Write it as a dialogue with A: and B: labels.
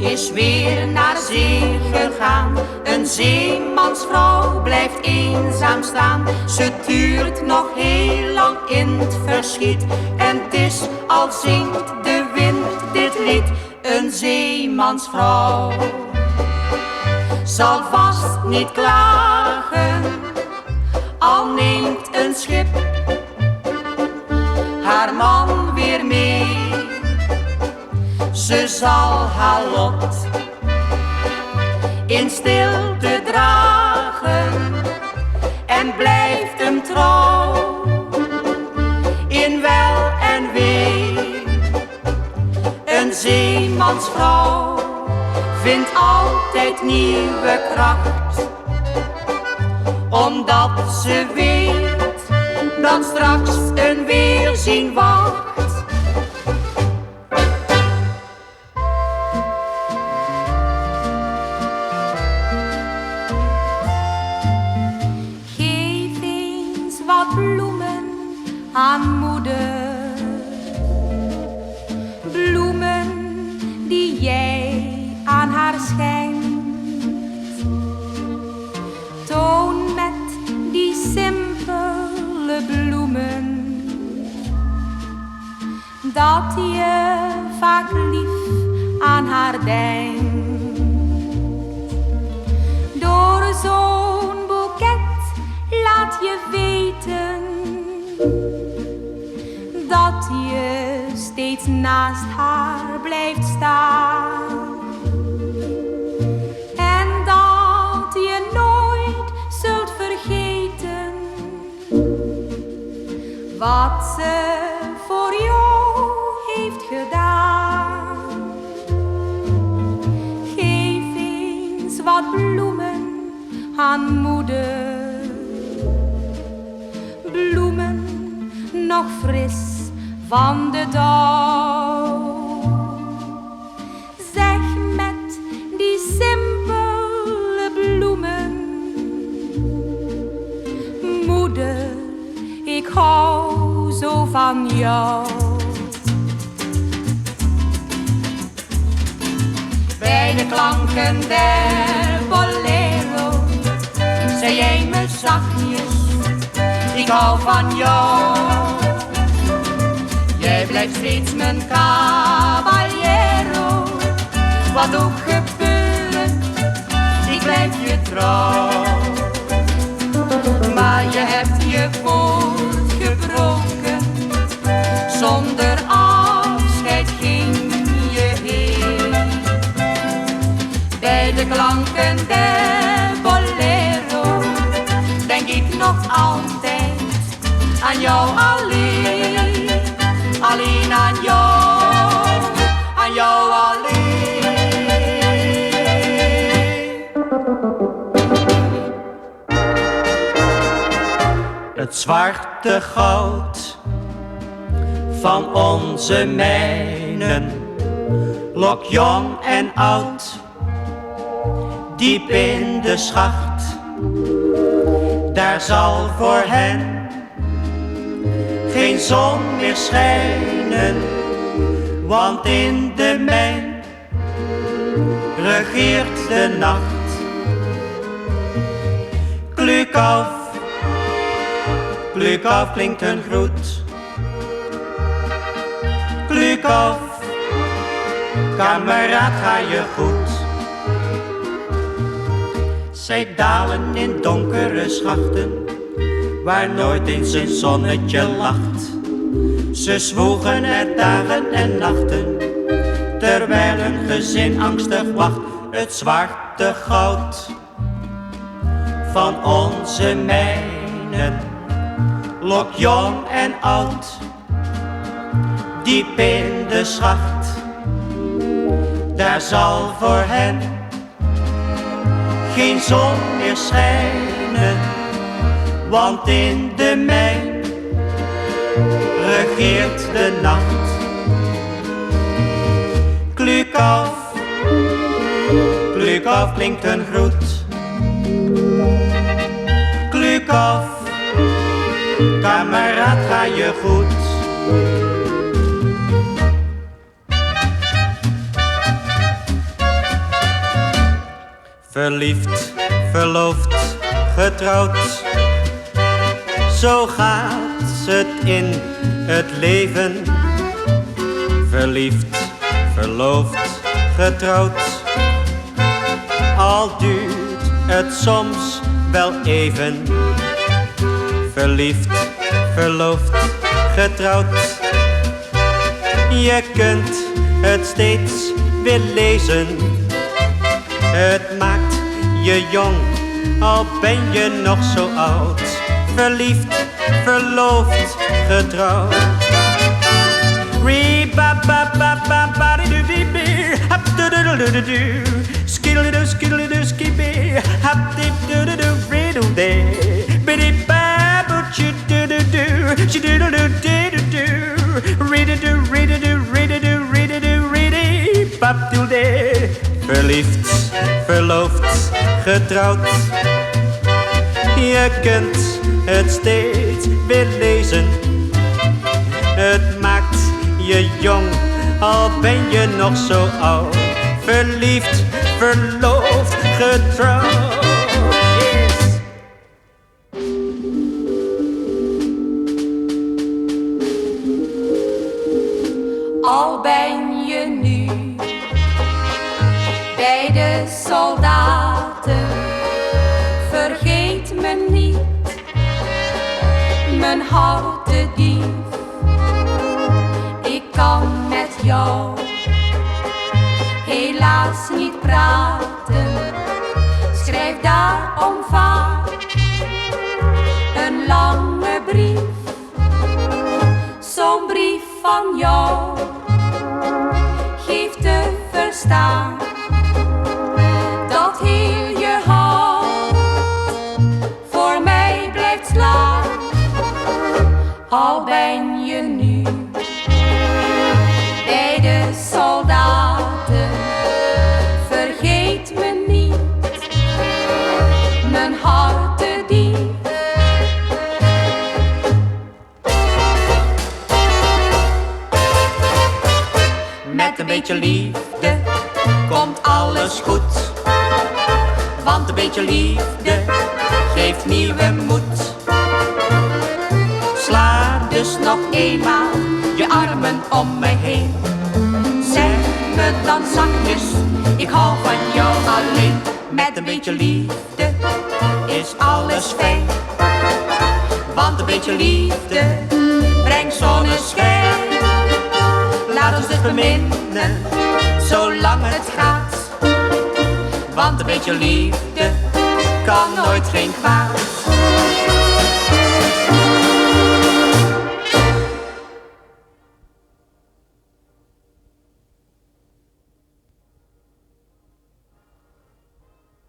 A: is weer naar zee gegaan. Een zeemansvrouw blijft eenzaam staan. Ze tuurt nog heel lang in het verschiet. En het is al zingt de wind dit lied. Een zeemansvrouw zal vast niet klagen, al neemt een schip haar man weer mee. Ze zal haar lot in stilte dragen en blijft hem trouw in wel en wee. Een zeemansvrouw vindt altijd nieuwe kracht, omdat ze weet dat straks een weerzien wacht.
B: Geef eens wat bloemen aan moeder, bloemen die jij aan haar schenkt. Toon met die simpele bloemen dat je vaak lief aan haar denkt. Door zo'n boeket laat je weten dat je steeds naast haar blijft staan. En dat je nooit zult vergeten wat ze voor jou heeft gedaan. Geef eens wat bloemen aan moeder, bloemen nog fris van de dauw. Zeg met die simpele bloemen, moeder, ik hou zo van jou.
A: Bij de klanken der bolero zei jij me zachtjes, ik hou van jou. Jij blijft steeds mijn caballero, wat ook gebeurt, ik blijf je trouw. Maar je hebt je woord gebroken, zonder afscheid ging je heen. Bij de klanken der bolero denk ik nog altijd aan jou alleen, alleen aan jou alleen.
C: Het zwarte goud van onze mijnen lokt jong en oud diep in de schacht. Daar zal voor hen geen zon meer schijnen, want in de mijn regeert de nacht. Klukaf, klukaf klinkt een groet. Klukaf, kameraad, ga je goed. Zij dalen in donkere schachten, waar nooit eens een zonnetje lacht. Ze zwoegen er dagen en nachten, terwijl hun gezin angstig wacht. Het zwarte goud van onze mijnen lokt jong en oud diep in de schacht. Daar zal voor hen geen zon meer schijnen, want in de mijn regeert de nacht. Klukaf, klukaf klinkt een groet. Klukaf, kameraad, ga je goed. verliefd, verloofd, getrouwd. Zo gaat het in het leven. Verliefd, verloofd, getrouwd. Al duurt het soms wel even. Verliefd, verloofd, getrouwd. Je kunt het steeds weer lezen. Het maakt je jong, al ben je nog zo oud. Verliefd, verloofd, getrouwd. Skiddle-doo, skiddle-doo, skibby. Hap-dip-doo-doo-doo-riddle-day. Biddy-ba-boo-choo-doo-doo-doo. Choo-doodle-doo-doo-doo. Riddle-doo, riddle-doo, riddle-doo, riddle-doo, riddy-bap-doodle-day. Verliefd, verloofd, getrouwd. Je kunt het steeds weer lezen. Het maakt je jong, al ben je nog zo oud. Verliefd, verloofd, getrouwd. Yes.
B: Al ben je nu bij de soldaten, vergeet me niet, mijn houten dief. Ik kan met jou helaas niet praten, schrijf daarom vaak een lange brief. Zo'n brief van jou geeft te verstaan dat heel je hart voor mij blijft slaan. Al ben je nu bij de soldaten, vergeet me niet, mijn harten diep.
C: Met een beetje liefde komt alles goed. Want een beetje liefde geeft nieuwe moed.
A: Sla dus nog eenmaal je armen om mij heen. Zeg me dan zachtjes, ik hou van jou alleen. Met een beetje liefde is alles fijn. Want een beetje liefde brengt zonneschijn. Laat ons dus beminnen, zolang het gaat. Want een beetje liefde kan nooit geen kwaad.